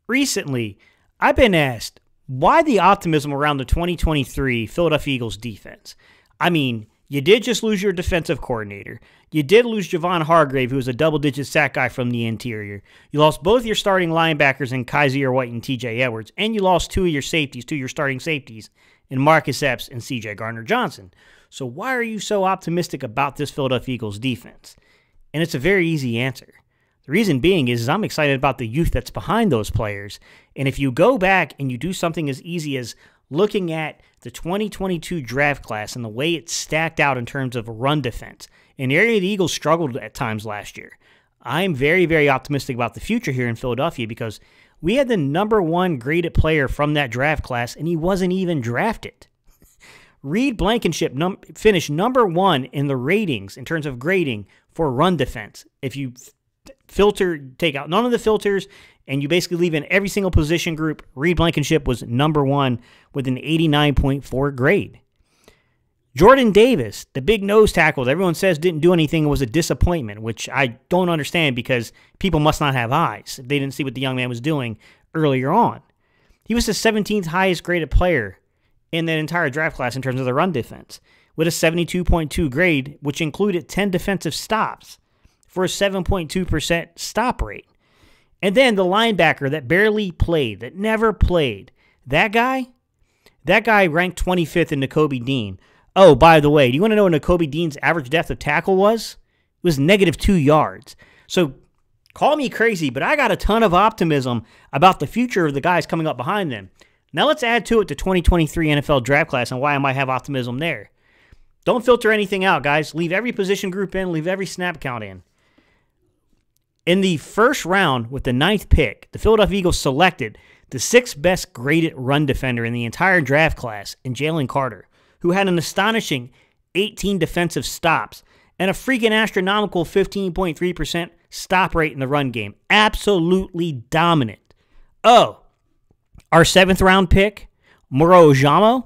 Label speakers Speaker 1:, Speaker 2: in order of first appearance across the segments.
Speaker 1: recently, I've been asked, why the optimism around the 2023 Philadelphia Eagles defense? I mean, you did just lose your defensive coordinator. You did lose Javon Hargrave, who was a double-digit sack guy from the interior. You lost both your starting linebackers in Kaiser White and TJ Edwards, and you lost two of your starting safeties, in Marcus Epps and CJ Gardner-Johnson. So why are you so optimistic about this Philadelphia Eagles defense? And it's a very easy answer. The reason being is I'm excited about the youth that's behind those players. And if you go back and you do something as easy as looking at the 2022 draft class and the way it's stacked out in terms of run defense, an area the Eagles struggled at times last year, I'm very, very optimistic about the future here in Philadelphia because we had the #1 graded player from that draft class, and he wasn't even drafted. Reed Blankenship finished #1 in the ratings in terms of grading for run defense. If you take out none of the filters, and you basically leave in every single position group, Reed Blankenship was #1 with an 89.4 grade. Jordan Davis, the big nose tackle that everyone says didn't do anything, was a disappointment, which I don't understand because people must not have eyes if they didn't see what the young man was doing earlier on. He was the 17th highest graded player in that entire draft class in terms of the run defense, with a 72.2 grade, which included 10 defensive stops for a 7.2% stop rate. And then the linebacker that barely played, that never played, that guy ranked 25th in Nakobe Dean. Oh, by the way, do you want to know what Nakobe Dean's average depth of tackle was? It was -2 yards. So call me crazy, but I got a ton of optimism about the future of the guys coming up behind them. Now let's add to it the 2023 NFL draft class and why I might have optimism there. Don't filter anything out, guys. Leave every position group in, leave every snap count in. In the first round, with the 9th pick, the Philadelphia Eagles selected the 6th best graded run defender in the entire draft class in Jalen Carter, who had an astonishing 18 defensive stops and a freaking astronomical 15.3% stop rate in the run game. Absolutely dominant. Oh, our 7th round pick, Moro Ojomo,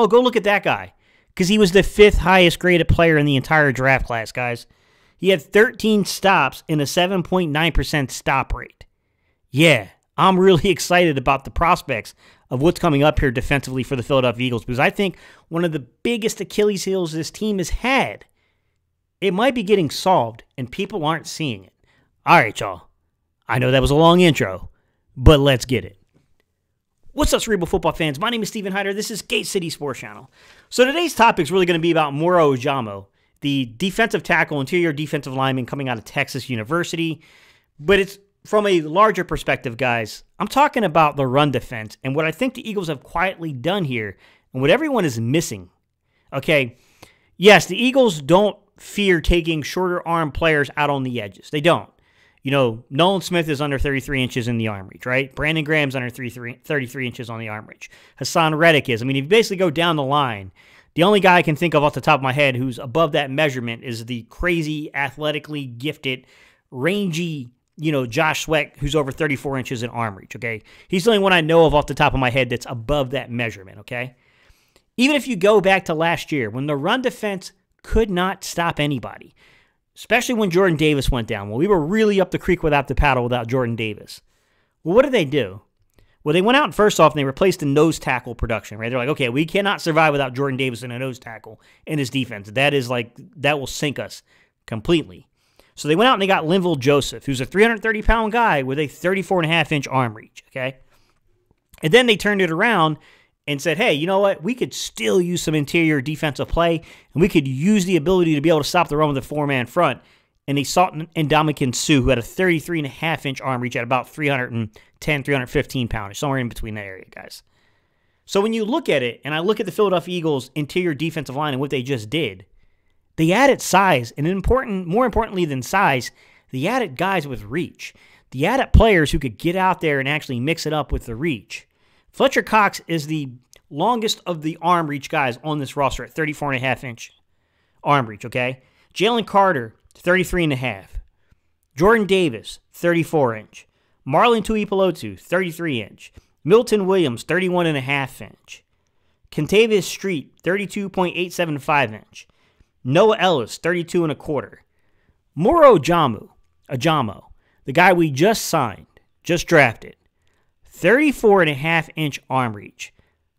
Speaker 1: go look at that guy, because he was the 5th highest graded player in the entire draft class, guys. He had 13 stops and a 7.9% stop rate. Yeah, I'm really excited about the prospects of what's coming up here defensively for the Philadelphia Eagles, because I think one of the biggest Achilles heels this team has had, it might be getting solved, and people aren't seeing it. All right, y'all. I know that was a long intro, but let's get it. What's up, Cerebral Football fans? My name is Steven Hyder. This is Gate City Sports Channel. So today's topic is really going to be about Moro Ojomo, the defensive tackle, interior defensive lineman coming out of Texas University. But it's from a larger perspective, guys. I'm talking about the run defense and what I think the Eagles have quietly done here and what everyone is missing. Okay, yes, the Eagles don't fear taking shorter arm players out on the edges. They don't. You know, Nolan Smith is under 33 inches in the arm reach, right? Brandon Graham's under 33 inches on the arm reach. Hassan Reddick is. I mean, if you basically go down the line, the only guy I can think of off the top of my head who's above that measurement is the crazy, athletically gifted, rangy, Josh Sweat, who's over 34 inches in arm reach, okay? He's the only one I know of off the top of my head that's above that measurement, okay? Even if you go back to last year, when the run defense could not stop anybody, especially when Jordan Davis went down. Well, we were really up the creek without the paddle without Jordan Davis. Well, what did they do? Well, they went out and first off, and they replaced the nose tackle production, right? They're like, okay, we cannot survive without Jordan Davis in a nose tackle in his defense. That will sink us completely. So they went out and they got Linval Joseph, who's a 330-pound guy with a 34.5-inch arm reach, okay? And then they turned it around and said, hey, you know what? We could still use some interior defensive play, and we could use the ability to be able to stop the run with a 4-man front. And they sought Ndamukong Suh, who had a 33.5-inch arm reach at about 310, 315 pounds, somewhere in between that area, guys. So when you look at it, and I look at the Philadelphia Eagles' interior defensive line and what they just did, they added size, and more importantly than size, they added guys with reach. They added players who could get out there and actually mix it up with the reach. Fletcher Cox is the longest of the arm reach guys on this roster at 34.5-inch arm reach, okay? Jalen Carter, 33.5. Jordan Davis, 34-inch. Marlon Tuipulotu, 33-inch. Milton Williams, 31.5-inch. Kentavious Street, 32.875-inch. Noah Ellis, 32.25. Moro Ojomo, the guy we just signed, just drafted. 34.5-inch arm reach.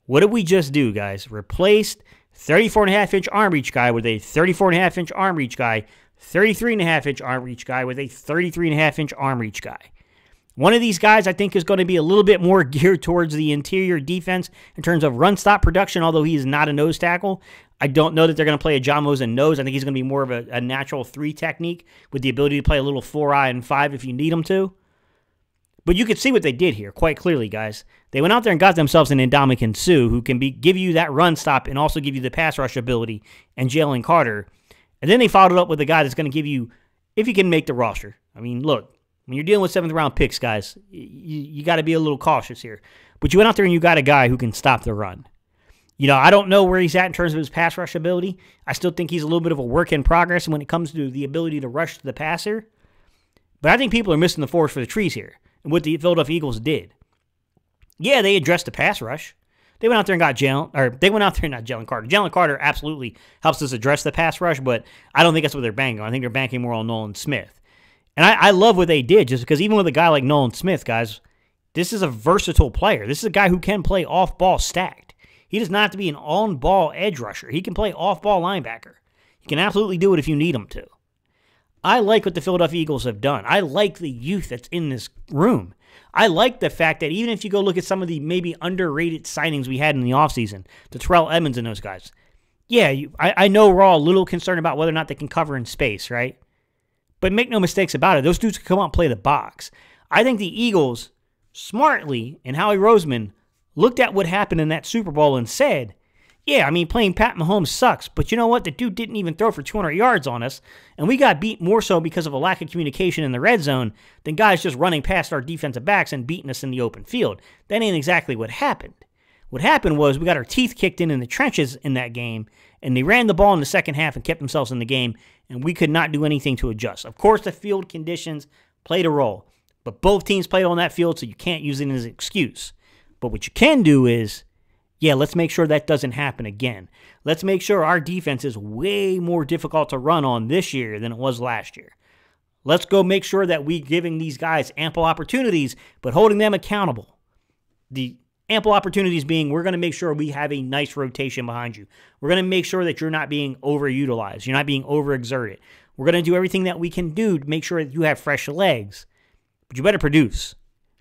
Speaker 1: What did we just do, guys? Replaced 34.5-inch arm reach guy with a 34.5-inch arm reach guy, 33.5-inch arm reach guy with a 33.5-inch arm reach guy. One of these guys I think is going to be a little bit more geared towards the interior defense in terms of run stop production, although he is not a nose tackle. I don't know that they're going to play Ojomo as a nose. I think he's going to be more of a natural 3 technique with the ability to play a little 4-eye and 5 if you need him to. But you could see what they did here quite clearly, guys. They went out there and got themselves an Ndamukong Suh who can give you that run stop and also give you the pass rush ability, and Jalen Carter. And then they followed it up with a guy that's going to give you, if you can make the roster. I mean, look, when you're dealing with 7th-round picks, guys, you got to be a little cautious here. But you went out there and you got a guy who can stop the run. You know, I don't know where he's at in terms of his pass rush ability. I still think he's a little bit of a work in progress when it comes to the ability to rush to the passer. But I think people are missing the forest for the trees here and what the Philadelphia Eagles did. Yeah, they addressed the pass rush. They went out there and got Jalen Carter. Jalen Carter absolutely helps us address the pass rush, but I don't think that's what they're banking on. I think they're banking more on Nolan Smith. And I love what they did, just because even with a guy like Nolan Smith, guys, this is a versatile player. This is a guy who can play off-ball stacked. He does not have to be an on-ball edge rusher. He can play off-ball linebacker. He can absolutely do it if you need him to. I like what the Philadelphia Eagles have done. I like the youth that's in this room. I like the fact that even if you go look at some of the maybe underrated signings we had in the offseason, the Terrell Edmonds and those guys, yeah, I know we're all a little concerned about whether or not they can cover in space, right? But make no mistakes about it. Those dudes can come out and play the box. I think the Eagles, smartly, and Howie Roseman, looked at what happened in that Super Bowl and said, yeah, I mean, playing Pat Mahomes sucks, but you know what? The dude didn't even throw for 200 yards on us, and we got beat more so because of a lack of communication in the red zone than guys just running past our defensive backs and beating us in the open field. That ain't exactly what happened. What happened was we got our teeth kicked in the trenches in that game, and they ran the ball in the second half and kept themselves in the game, and we could not do anything to adjust. Of course, the field conditions played a role, but both teams played on that field, so you can't use it as an excuse. But what you can do is, yeah, let's make sure that doesn't happen again. Let's make sure our defense is way more difficult to run on this year than it was last year. Let's go make sure that we're giving these guys ample opportunities, but holding them accountable. The ample opportunities being, we're going to make sure we have a nice rotation behind you. We're going to make sure that you're not being overutilized. You're not being overexerted. We're going to do everything that we can do to make sure that you have fresh legs. But you better produce,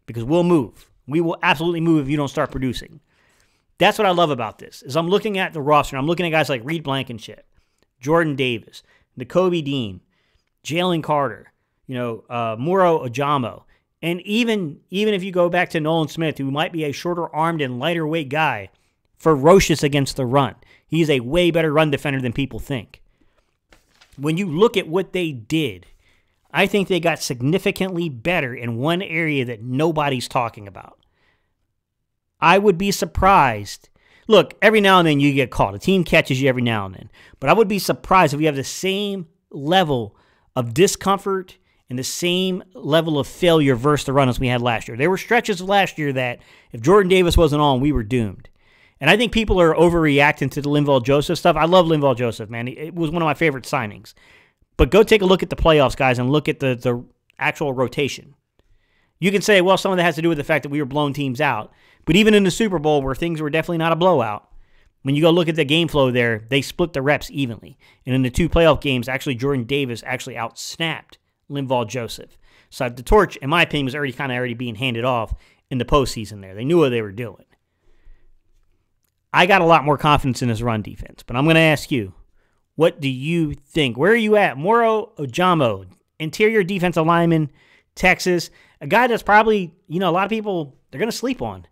Speaker 1: because we'll move. We will absolutely move if you don't start producing. That's what I love about this, is I'm looking at the roster, and I'm looking at guys like Reed Blankenship, Jordan Davis, Nakobe Dean, Jalen Carter, Moro Ojomo, and even if you go back to Nolan Smith, who might be a shorter-armed and lighter-weight guy, ferocious against the run. He's a way better run defender than people think. When you look at what they did, I think they got significantly better in one area that nobody's talking about. I would be surprised. Look, every now and then you get caught. A team catches you every now and then. But I would be surprised if we have the same level of discomfort and the same level of failure versus the run as we had last year. There were stretches of last year that if Jordan Davis wasn't on, we were doomed. And I think people are overreacting to the Linval Joseph stuff. I love Linval Joseph, man. It was one of my favorite signings. But go take a look at the playoffs, guys, and look at the actual rotation. You can say, well, some of that has to do with the fact that we were blowing teams out. But even in the Super Bowl, where things were definitely not a blowout, when you go look at the game flow there, they split the reps evenly. And in the 2 playoff games, actually, Jordan Davis actually outsnapped Linval Joseph. So the torch, in my opinion, was already being handed off in the postseason there. They knew what they were doing. I got a lot more confidence in this run defense, but I'm going to ask you, what do you think? Where are you at? Moro Ojomo, interior defensive lineman, Texas, a guy that's probably, a lot of people, they're going to sleep on.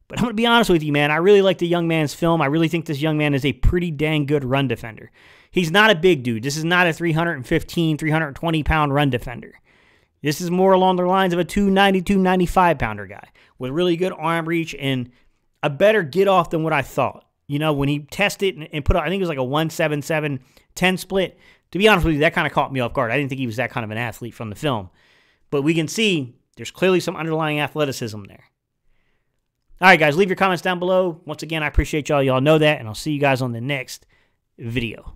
Speaker 1: But I'm going to be honest with you, man. I really like the young man's film. I really think this young man is a pretty dang good run defender. He's not a big dude. This is not a 315, 320-pound run defender. This is more along the lines of a 290, 295-pounder guy with really good arm reach and a better get-off than what I thought. When he tested and put out, I think it was like a 177-10 split. To be honest with you, that kind of caught me off guard. I didn't think he was that kind of an athlete from the film. But we can see there's clearly some underlying athleticism there. All right, guys, leave your comments down below. Once again, I appreciate y'all. Y'all know that, and I'll see you guys on the next video.